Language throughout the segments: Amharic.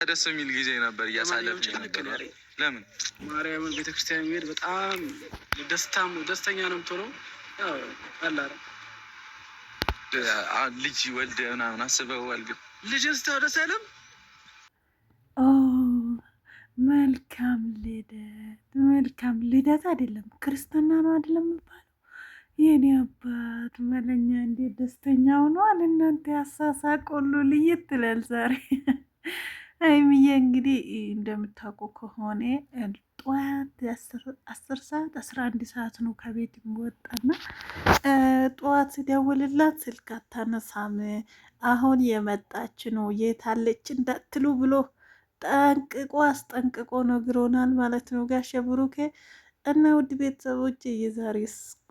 ደስ የሚል ጊዜ ነበር እያሳለፍን ነበር። ለምን ማርያምን ቤተክርስቲያን የሚሄድ በጣም ደስተኛ ነው የምትሆነው። ልጅ ወልደ ምናምን አስበዋል። ግን ልጅ ስታው ደስ አይልም? መልካም ልደት አይደለም ክርስትና ነው አይደለም የሚባለው። የኔ አባት መለኛ እንዴት ደስተኛ ሆኗል። እናንተ ያሳሳቅ ሁሉ ልይት ትላል ዛሬ። ሀይሚዬ እንግዲህ እንደምታውቁ ከሆነ ጠዋት 10 ሰዓት 11 ሰዓት ነው ከቤት የሚወጣና ጠዋት ሲደውልላት ስልክ አታነሳም። አሁን የመጣች ነው የታለች እንዳትሉ ብሎ ጠንቅቆ አስጠንቅቆ ነግሮናል ማለት ነው ጋሸ ብሩኬ። እና ውድ ቤተሰቦች የዛሬ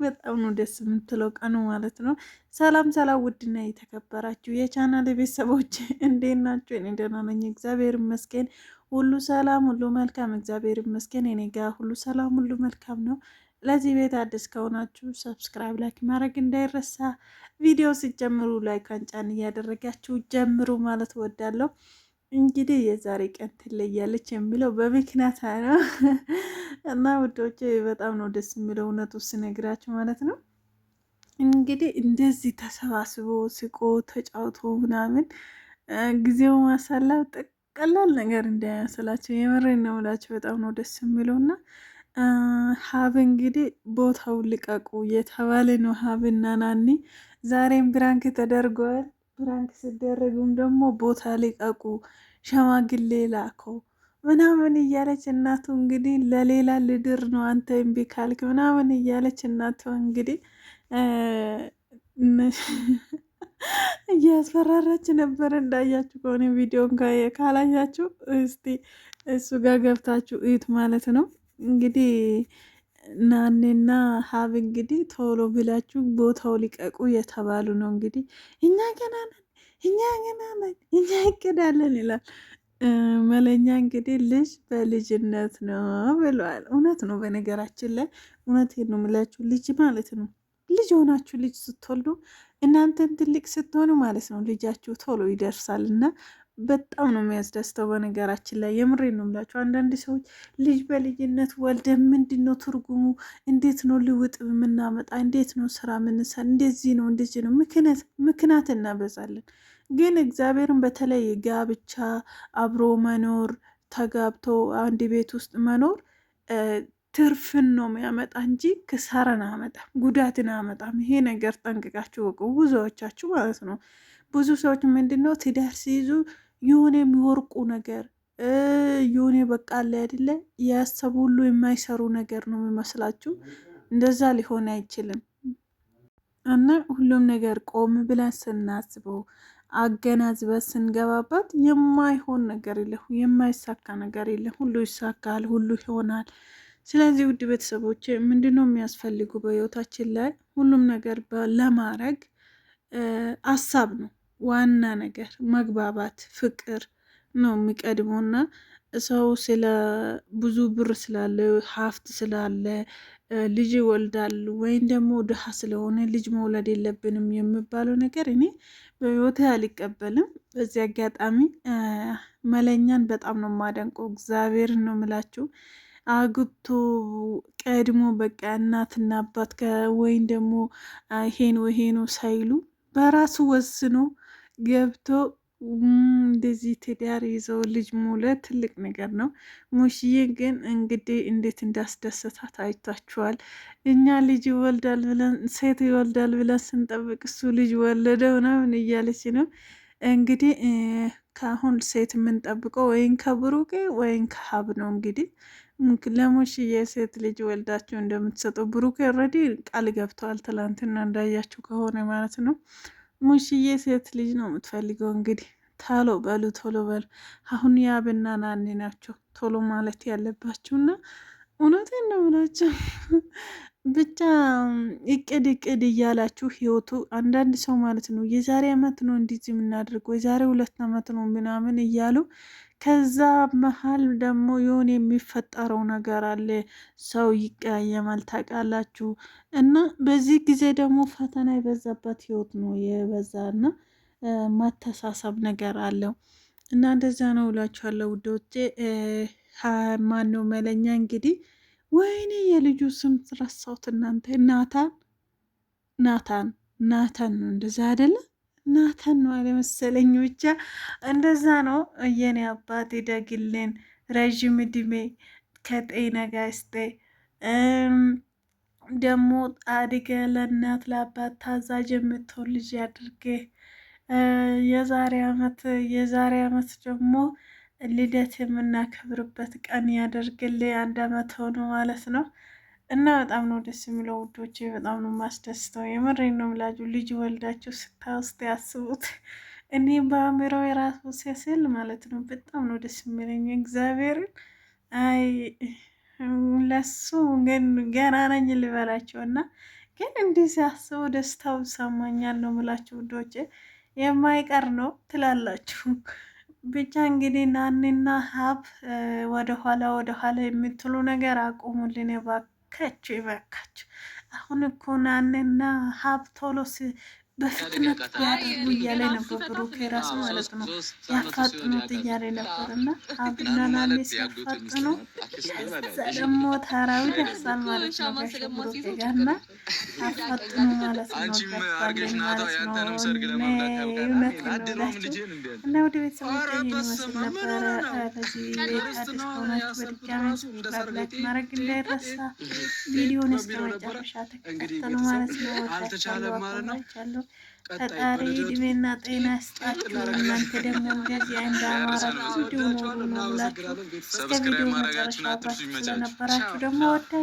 በጣም ነው ደስ የምትለው ቀኑ ማለት ነው። ሰላም ሰላም፣ ውድና የተከበራችሁ የቻናል ቤተሰቦች እንዴት ናችሁ? እኔ ደህና ነኝ እግዚአብሔር ይመስገን። ሁሉ ሰላም ሁሉ መልካም እግዚአብሔር ይመስገን። እኔ ጋር ሁሉ ሰላም ሁሉ መልካም ነው። ለዚህ ቤት አዲስ ከሆናችሁ ሰብስክራይብ፣ ላይክ ማድረግ እንዳይረሳ። ቪዲዮ ሲጀምሩ ላይክ አንጫን እያደረጋችሁ ጀምሩ ማለት እወዳለሁ። እንግዲህ የዛሬ ቀን ትለያለች የሚለው በምክንያት ነው እና ውዶቼ በጣም ነው ደስ የሚለው እውነቱ ስነግራችሁ ማለት ነው። እንግዲህ እንደዚህ ተሰባስቦ ስቆ ተጫውቶ ምናምን ጊዜው ማሳለፍ ቀላል ነገር እንዳያስላቸው የምሬን ነው የምላቸው። በጣም ነው ደስ የሚለው እና ሀብ እንግዲህ ቦታው ልቀቁ የተባለ ነው። ሀብና ናኒ ዛሬም ብራንክ ተደርገዋል። ብራንክ ሲደረጉም ደግሞ ቦታ ልቀቁ ሸማግሌ ላከው ምናምን እያለች እናቱ እንግዲህ ለሌላ ልድር ነው አንተ እምቢ ካልክ ምናምን እያለች እናቱ እንግዲህ እያስፈራራች ነበር። እንዳያችሁ ከሆነ ቪዲዮን ካላያችሁ እስቲ እሱ ጋር ገብታችሁ እዩት ማለት ነው። እንግዲህ ናኔና ሀብ እንግዲህ ቶሎ ብላችሁ ቦታው ሊቀቁ የተባሉ ነው። እንግዲህ እኛ ገና ነን እኛ ይቀዳለን ይላል መለኛ። እንግዲህ ልጅ በልጅነት ነው ብለዋል። እውነት ነው። በነገራችን ላይ እውነቴን ነው የምላችሁ ልጅ ማለት ነው። ልጅ ሆናችሁ ልጅ ስትወልዱ እናንተን ትልቅ ስትሆኑ ማለት ነው ልጃችሁ ቶሎ ይደርሳል እና በጣም ነው የሚያስደስተው። በነገራችን ላይ የምሬን ነው የምላችሁ። አንዳንድ ሰዎች ልጅ በልጅነት ወልደ ምንድን ነው ትርጉሙ? እንዴት ነው ልውጥ የምናመጣ? እንዴት ነው ስራ ምንሰራ? እንደዚህ ነው ምክንያት እናበዛለን። ግን እግዚአብሔርን በተለይ ጋብቻ አብሮ መኖር ተጋብቶ አንድ ቤት ውስጥ መኖር ትርፍን ነው የሚያመጣ እንጂ ክሳራን አያመጣም፣ ጉዳትን አያመጣም። ይሄ ነገር ጠንቅቃችሁ ወቁ፣ ብዙዎቻችሁ ማለት ነው። ብዙ ሰዎች ምንድነው ትዳር ሲይዙ የሆነ የሚወርቁ ነገር የሆነ በቃ አለ አይደለ ያሰቡ ሁሉ የማይሰሩ ነገር ነው የሚመስላችሁ። እንደዛ ሊሆን አይችልም። እና ሁሉም ነገር ቆም ብለን ስናስበው አገናዝበን ስንገባበት የማይሆን ነገር የለም፣ የማይሳካ ነገር የለም። ሁሉ ይሳካል፣ ሁሉ ይሆናል። ስለዚህ ውድ ቤተሰቦች ምንድነው የሚያስፈልጉ በህይወታችን ላይ ሁሉም ነገር ለማድረግ ሀሳብ ነው ዋና ነገር። መግባባት፣ ፍቅር ነው የሚቀድመውና ሰው ስለ ብዙ ብር ስላለ ሀብት ስላለ ልጅ ይወልዳሉ ወይም ደግሞ ድሃ ስለሆነ ልጅ መውለድ የለብንም የሚባለው ነገር እኔ በህይወቴ አልቀበልም። በዚህ አጋጣሚ መለኛን በጣም ነው የማደንቀው። እግዚአብሔርን ነው የምላችሁ። አግብቶ ቀድሞ በቃ እናትና አባት ወይም ደግሞ ይሄኑ ሳይሉ በራሱ ወስኖ ገብቶ እንደዚህ ትዳር ይዘው ልጅ መውለድ ትልቅ ነገር ነው። ሙሽዬ ግን እንግዲህ እንዴት እንዳስደሰታት አይታችኋል። እኛ ልጅ ይወልዳል ብለን ሴት ይወልዳል ብለን ስንጠብቅ እሱ ልጅ ወለደ ምናምን እያለች ነው እንግዲህ። ከአሁን ሴት የምንጠብቀው ወይም ከብሩኬ ወይም ከሀብ ነው። እንግዲህ ለሙሽዬ ሴት ልጅ ወልዳቸው እንደምትሰጠው ብሩኬ ኦልሬዲ ቃል ገብተዋል። ትላንትና እንዳያችሁ ከሆነ ማለት ነው። ሙሽዬ ሴት ልጅ ነው የምትፈልገው። እንግዲህ ቶሎ በሉ ቶሎ በሉ። አሁን ያብና ናኒ ናቸው ቶሎ ማለት ያለባችሁና እውነቴን ነው ብላችሁ ብቻ እቅድ እያላችሁ ህይወቱ አንዳንድ ሰው ማለት ነው የዛሬ አመት ነው እንዲህ የምናደርገው የዛሬ 2 አመት ነው ምናምን እያሉ ከዛ መሀል ደግሞ የሆነ የሚፈጠረው ነገር አለ። ሰው ይቀያየማል ታውቃላችሁ። እና በዚህ ጊዜ ደግሞ ፈተና የበዛበት ህይወት ነው የበዛና ማተሳሰብ ነገር አለው። እና እንደዛ ነው እላችኋለሁ ውዶቼ። ማን ነው መለኛ እንግዲህ ወይኔ የልጁ ስም ረሳሁት እናንተ። ናታን ነው እንደዛ አይደለ? ናታን ነው አለ መሰለኝ። ብቻ እንደዛ ነው። የኔ አባት ይደግልን፣ ረዥም እድሜ ከጤና ጋር ይስጥ። ደግሞ አድገ ለእናት ለአባት ታዛዥ የምትሆን ልጅ ያድርግ። የዛሬ አመት ደግሞ ልደት የምናከብርበት ቀን ያደርግልህ። 1 አመት ሆኖ ማለት ነው። እና በጣም ነው ደስ የሚለው ውዶቼ፣ በጣም ነው ማስደስተው። የምሬን ነው ምላጁ። ልጅ ወልዳችሁ ስታውስት ያስቡት። እኔ በአእምሮ የራሱ ሲስል ማለት ነው በጣም ነው ደስ የሚለኝ እግዚአብሔርን። አይ ለሱ ግን ገና ነኝ ልበላቸው እና ግን እንዲህ ሲያስቡ ደስታው ይሰማኛል ነው ምላችሁ ውዶቼ። የማይቀር ነው ትላላችሁ። ብቻ እንግዲህ ናኒና ሀብ ወደኋላ የምትሉ ነገር አቁሙልን የባካችሁ ይበቃችሁ። አሁን እኮ ናኒና ሀብ ቶሎ በፍጥነት ያደርጉ እያለ ነበር ብሩክ ራሱ ማለት ነው። ያፋጥኑት እያለ ነበር እና ሀብና ናኒ ሲያፋጥኑ ደግሞ ተራዊ ደርሳል ማለት ነው። ከሽብሩክ ጋርና አፋጥኑ ማለት ነው። እውነት ነው እና ወደ ቤተሰቦች ይመስል ነበረ። በዚህ ቤት አዲስ ከሆናችሁ በድጋሚ ሰብስክራይብ ማድረግ እንዳይረሳ። ቪዲዮን እስከ መጨረሻ ተከታተሉ ማለት ነው። ወዳችኋለሁ። ፈጣሪ እድሜና ጤና ይስጣችሁ። እናንተ ደግሞ እንደዚህ እንደ አማራችሁ ቪዲዮ ነው ብላችሁ እስከ ቪዲዮ መጨረሻ አብራችሁ ስለነበራችሁ ደግሞ ወዳችሁ